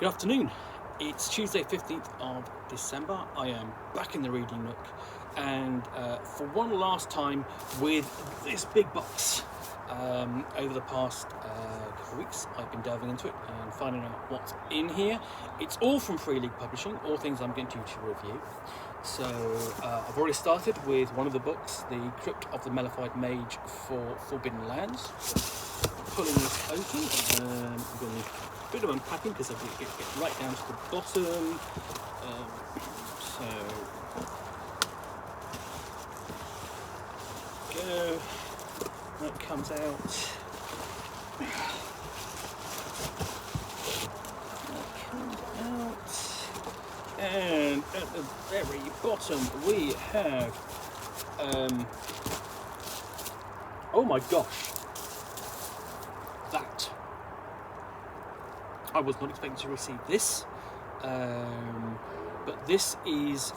Good afternoon. It's Tuesday 15th of December. I am back in the reading nook and for one last time with this big box. Over the past couple of weeks I've been delving into it and finding out what's in here. It's all from Free League Publishing, all things I'm going to review. So I've already started with one of the books, The Crypt of the Mellified Mage for Forbidden Lands. Pulling this open, I'm going to a bit of unpacking because I get right down to the bottom. So go. That comes out. And at the very bottom we have. Oh my gosh! That. I was not expecting to receive this, but this is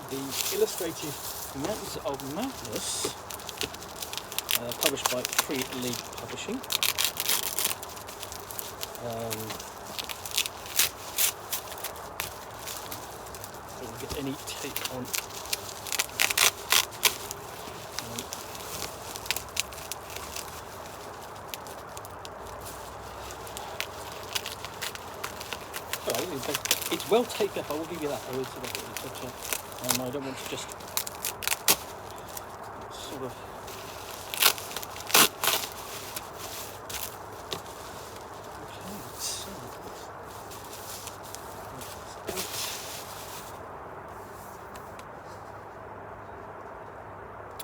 the illustrated Mountains of Madness, published by Free League Publishing. Don't get any tape on. It's well taped up, I will give you that. But I don't want to just sort of.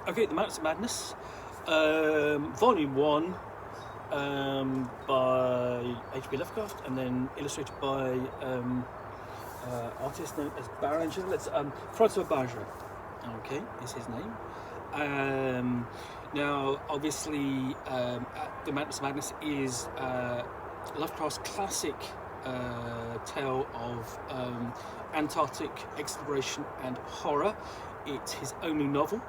Okay, The Mountains of Madness, Volume 1. By H.P. Lovecraft, and then illustrated by artist known as Barringer. Francois Barringer. Okay, is his name. Now, obviously, The Mountains of Madness is Lovecraft's classic tale of Antarctic exploration and horror. It's his only novel.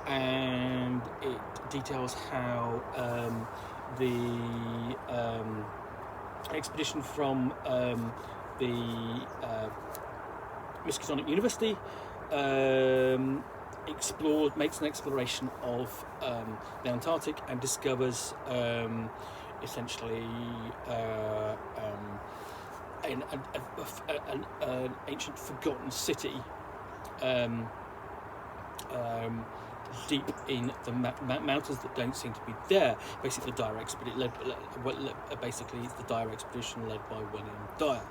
And it details how the expedition from the Miskatonic University makes an exploration of the Antarctic and discovers essentially an ancient forgotten city. Deep in the mountains that don't seem to be there. Basically, the dire expedition basically it's the dire expedition led by William Dyer.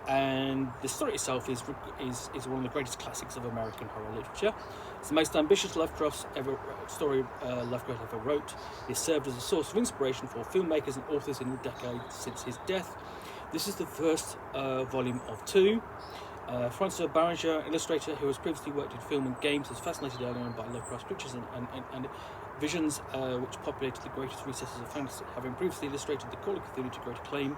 And the story itself is one of the greatest classics of American horror literature. It's the most ambitious Lovecraft ever wrote. It served as a source of inspiration for filmmakers and authors in the decade since his death. This is the first volume of 2. Francois Barringer, illustrator who has previously worked in film and games, was fascinated early on by Lovecraft's creatures and visions which populated the greatest recesses of fantasy. Having previously illustrated The Call of Cthulhu to great acclaim,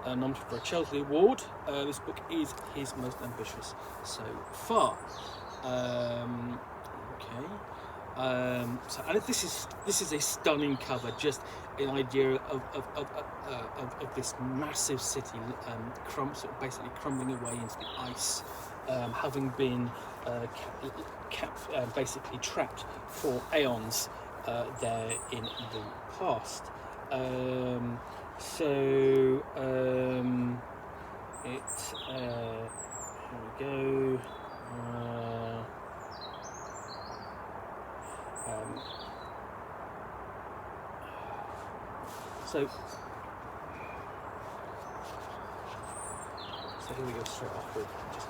nominated for a Chesley Award, this book is his most ambitious so far. So, and this is a stunning cover. Just an idea of this massive city, basically crumbling away into the ice, having been basically trapped for aeons there in the past. Here we go. So here we go straight off with just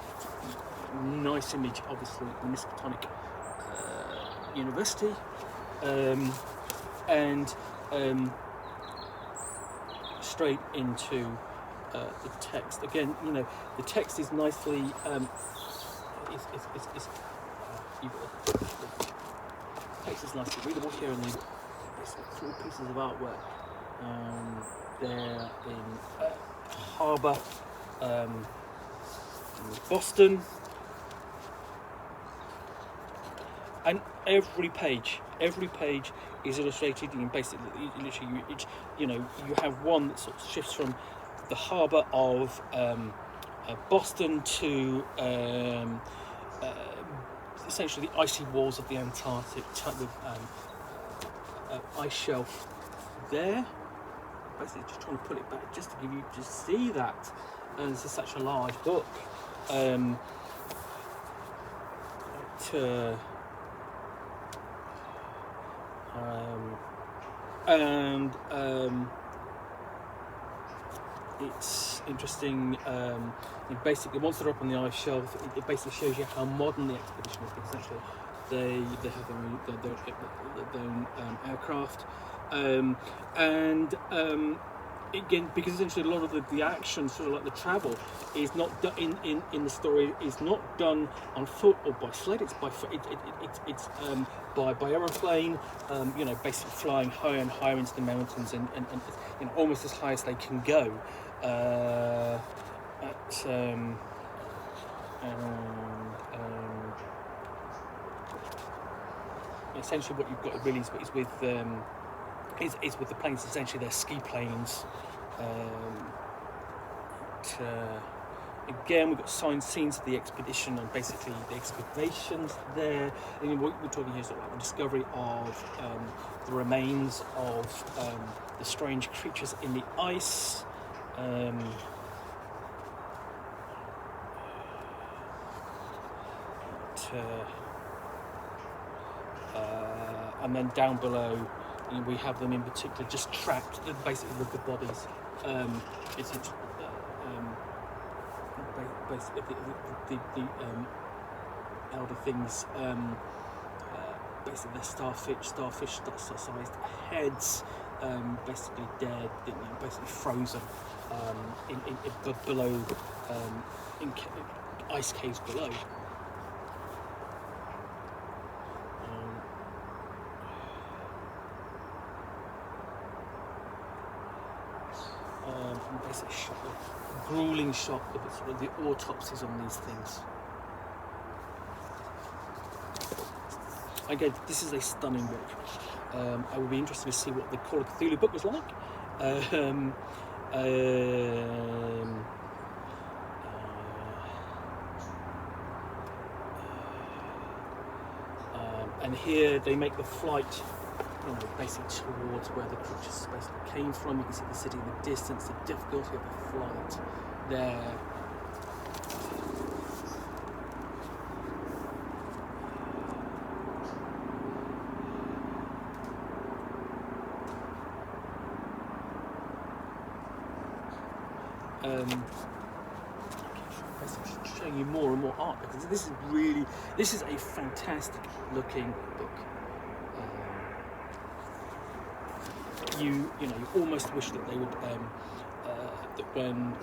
a nice image, obviously, the Miskatonic University, and straight into the text. Again, the text is nicely. The text is nicely readable here, and these 4 pieces of artwork. They're in Harbour, Boston, and every page every page is illustrated. You can basically, you have one that sort of shifts from the harbour of Boston to essentially the icy walls of the Antarctic, with ice shelf there. Basically, just trying to put it back just to give you to see that. And this is such a large book. It's interesting. Basically, once they're up on the ice shelf, it basically shows you how modern the expedition is. Because essentially, they have their own aircraft, again, because essentially a lot of the action, sort of like the travel, is not done in the story is not done on foot or by sled. It's by by aeroplane. Basically flying higher and higher into the mountains and almost as high as they can go. Essentially, what you've got really is with the planes. Essentially, they're ski planes. Again, we've got scenes of the expedition and basically the excavations there. And what we're talking here is sort of like the discovery of the remains of the strange creatures in the ice. And then down below, we have them in particular just trapped, basically with the bodies. Basically the elder things, basically they're starfish-sized heads, basically dead, basically frozen below, in ice caves below. Basically grueling shot of sort of the autopsies on these things. Again, this is a stunning book. I would be interested to see what the Call of Cthulhu book was like. And here they make the flight, basically towards where the creatures basically came from. You can see the city in the distance, the difficulty of the flight there. Basically showing you more and more art, because this is a fantastic looking book. You almost wish that they would that when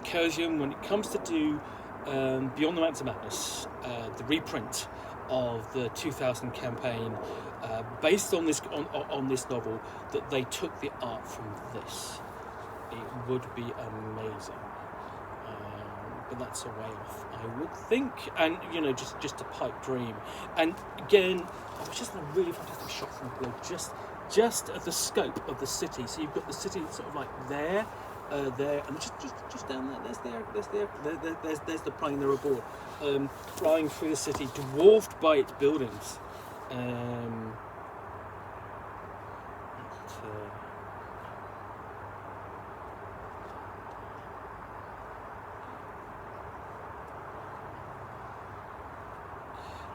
Chaosium, when it comes to do Beyond the Mountains of Madness, the reprint of the 2000 campaign based on this novel, that they took the art from this. It would be amazing, but that's a way off, I would think. And just a pipe dream. And again, it was just a really fantastic shot from below, just at the scope of the city. So you've got the city sort of like there, and just down there. There's the plane they're aboard, flying through the city, dwarfed by its buildings.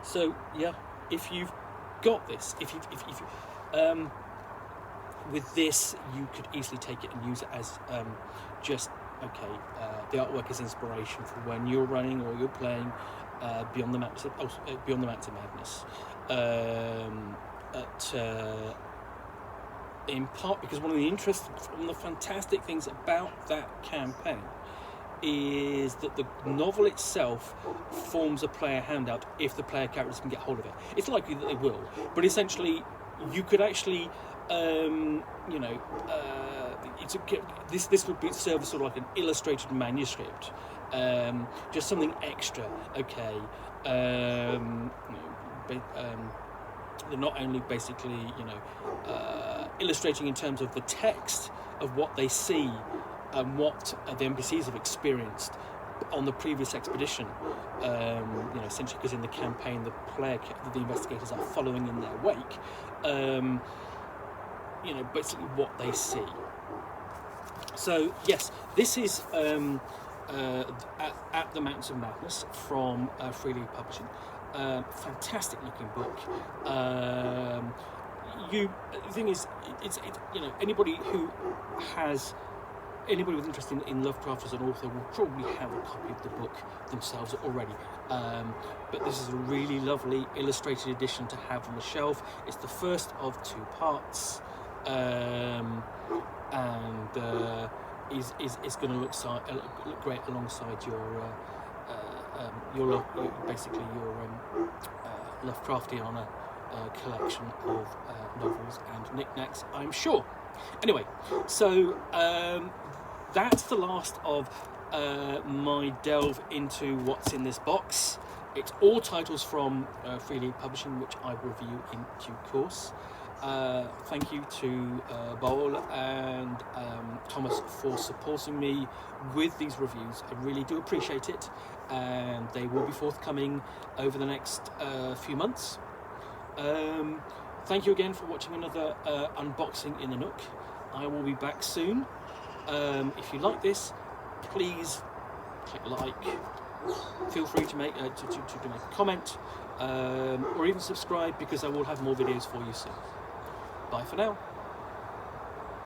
So yeah, if you've got this, if you with this, you could easily take it and use it as the artwork is inspiration for when you're running or you're playing Beyond the Mountains of Madness. In part because one of the fantastic things about that campaign is that the novel itself forms a player handout if the player characters can get hold of it. It's likely that they will, but essentially you could actually this would serve as sort of like an illustrated manuscript, just something extra. They're not only basically, illustrating in terms of the text of what they see and what the NPCs have experienced on the previous expedition. Essentially, because in the campaign, the investigators are following in their wake. Basically what they see. So yes, this is at the Mountains of Madness from Freely Publishing. Fantastic looking book. The thing is, it's anybody with interest in Lovecraft as an author will probably have a copy of the book themselves already. But this is a really lovely illustrated edition to have on the shelf. It's the first of 2 parts, and is going to look great alongside your Lovecraftiana collection of novels and knickknacks, I'm sure. Anyway, so that's the last of my delve into what's in this box. It's all titles from Freely Publishing, which I will review in due course. Thank you to Boel and Thomas for supporting me with these reviews. I really do appreciate it, and they will be forthcoming over the next few months. Thank you again for watching another unboxing in the Nook. I will be back soon. If you like this, please click like. Feel free to make a comment, or even subscribe, because I will have more videos for you soon. Bye for now.